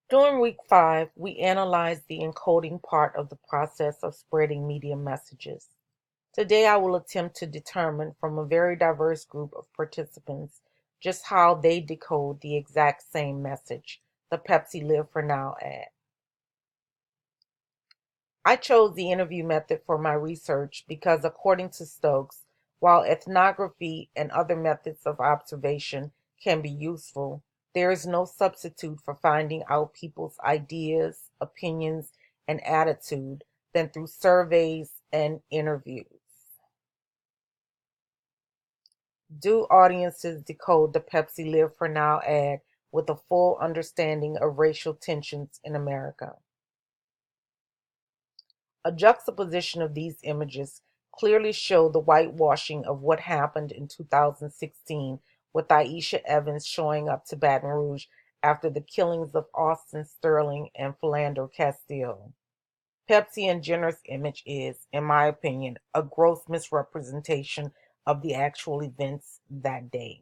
During week 5, we analyzed the encoding part of the process of spreading media messages. Today, I will attempt to determine from a very diverse group of participants just how they decode the exact same message, the Pepsi Live for Now ad. I chose the interview method for my research because, according to Stokes, while ethnography and other methods of observation can be useful, there is no substitute for finding out people's ideas, opinions, and attitude than through surveys and interviews. Do audiences decode the Pepsi Live for Now ad with a full understanding of racial tensions in America? A juxtaposition of these images clearly show the whitewashing of what happened in 2016 with Aisha Evans showing up to Baton Rouge after the killings of Austin Sterling and Philando Castile. Pepsi and Jenner's image is, in my opinion, a gross misrepresentation of the actual events that day.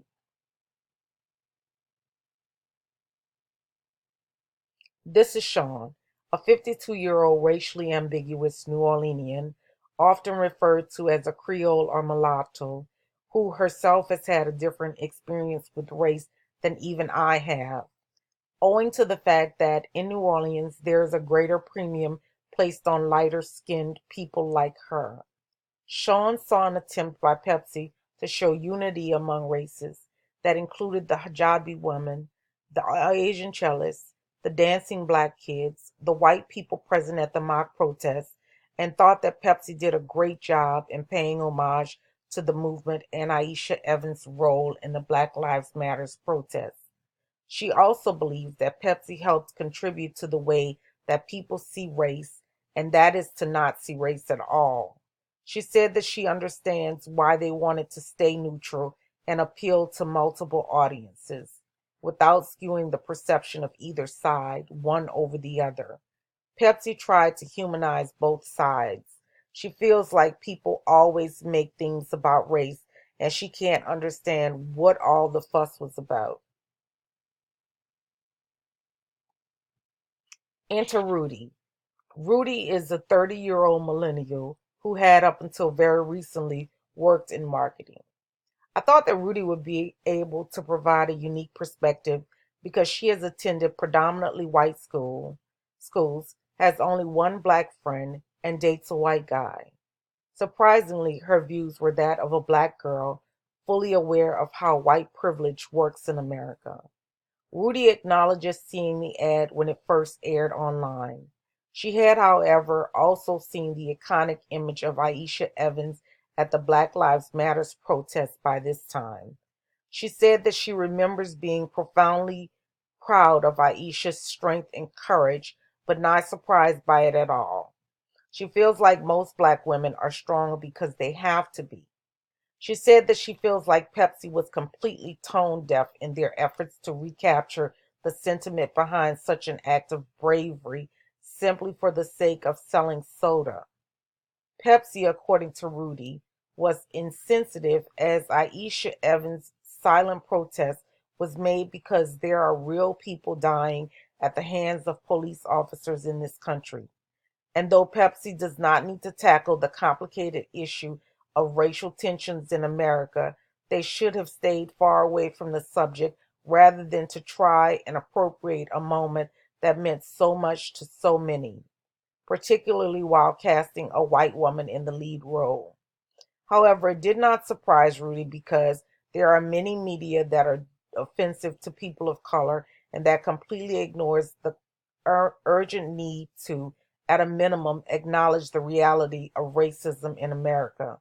This is Sean, a 52-year-old racially ambiguous New Orleanian, often referred to as a Creole or mulatto, who herself has had a different experience with race than even I have, owing to the fact that in New Orleans there is a greater premium placed on lighter skinned people like her. Sean saw an attempt by Pepsi to show unity among races that included the hijabi woman, the Asian cellist, the dancing black kids, the white people present at the mock protests, and thought that Pepsi did a great job in paying homage to the movement and Aisha Evans' role in the Black Lives Matters protests. She also believes that Pepsi helped contribute to the way that people see race, and that is to not see race at all. She said that she understands why they wanted to stay neutral and appeal to multiple audiences without skewing the perception of either side, one over the other. Pepsi tried to humanize both sides. She feels like people always make things about race, and she can't understand what all the fuss was about. Enter Rudy. Rudy is a 30-year-old millennial who had up until very recently worked in marketing. I thought that Rudy would be able to provide a unique perspective because she has attended predominantly white schools, has only one black friend, and dates a white guy. Surprisingly, her views were that of a black girl fully aware of how white privilege works in America. Rudy acknowledges seeing the ad when it first aired online. She had, however, also seen the iconic image of Aisha Evans at the Black Lives Matters protest by this time. She said that she remembers being profoundly proud of Aisha's strength and courage, but not surprised by it at all. She feels like most black women are strong because they have to be. She said that she feels like Pepsi was completely tone deaf in their efforts to recapture the sentiment behind such an act of bravery simply for the sake of selling soda. Pepsi, according to Rudy, was insensitive as Aisha Evans' silent protest was made because there are real people dying at the hands of police officers in this country. And though Pepsi does not need to tackle the complicated issue of racial tensions in America, they should have stayed far away from the subject rather than to try and appropriate a moment that meant so much to so many, particularly while casting a white woman in the lead role. However, it did not surprise Rudy because there are many media that are offensive to people of color and that completely ignores the urgent need to, at a minimum, acknowledge the reality of racism in America.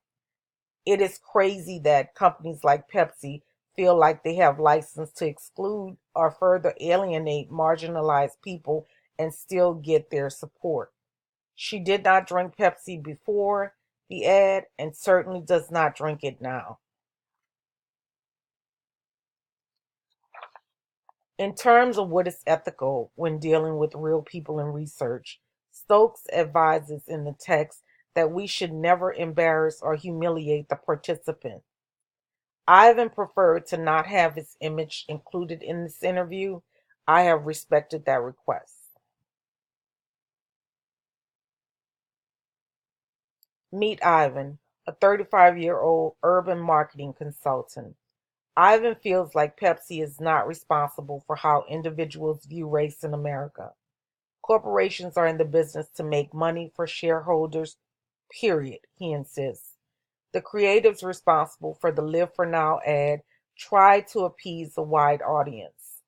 It is crazy that companies like Pepsi feel like they have license to exclude or further alienate marginalized people and still get their support. She did not drink Pepsi before the ad and certainly does not drink it now. In terms of what is ethical when dealing with real people in research, Stokes advises in the text that we should never embarrass or humiliate the participant. Ivan preferred to not have his image included in this interview. I have respected that request. Meet Ivan, a 35-year-old urban marketing consultant. Ivan feels like Pepsi is not responsible for how individuals view race in America. Corporations are in the business to make money for shareholders, period, he insists. The creatives responsible for the Live for Now ad tried to appease a wide audience.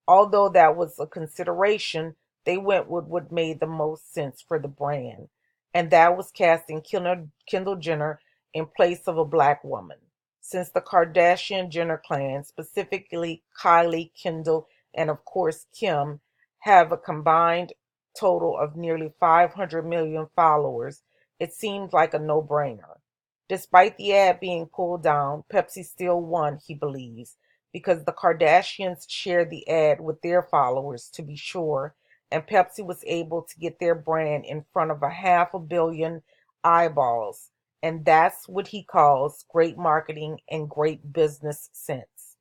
Although that was a consideration, they went with what made the most sense for the brand, and that was casting Kendall Jenner in place of a black woman. Since the Kardashian Jenner clan, specifically Kylie, Kendall, and of course Kim, have a combined total of nearly 500 million followers, it seemed like a no brainer. Despite the ad being pulled down, Pepsi still won, he believes, because the Kardashians shared the ad with their followers, to be sure, and Pepsi was able to get their brand in front of a half a billion eyeballs. And that's what he calls great marketing and great business sense.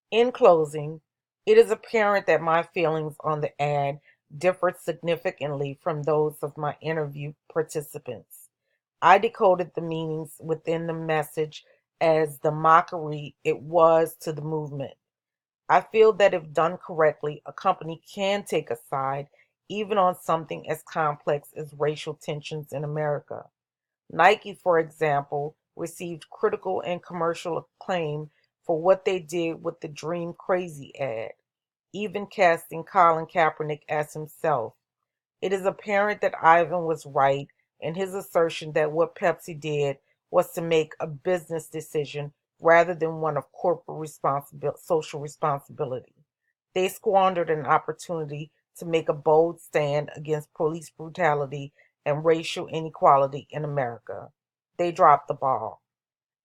In closing, it is apparent that my feelings on the ad differed significantly from those of my interview participants. I decoded the meanings within the message as the mockery it was to the movement. I feel that if done correctly, a company can take a side, even on something as complex as racial tensions in America. Nike, for example, received critical and commercial acclaim for what they did with the Dream Crazy ad, even casting Colin Kaepernick as himself. It is apparent that Ivan was right in his assertion that what Pepsi did was to make a business decision rather than one of social responsibility. They squandered an opportunity to make a bold stand against police brutality and racial inequality in America. They dropped the ball.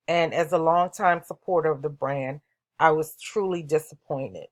And as a longtime supporter of the brand, I was truly disappointed.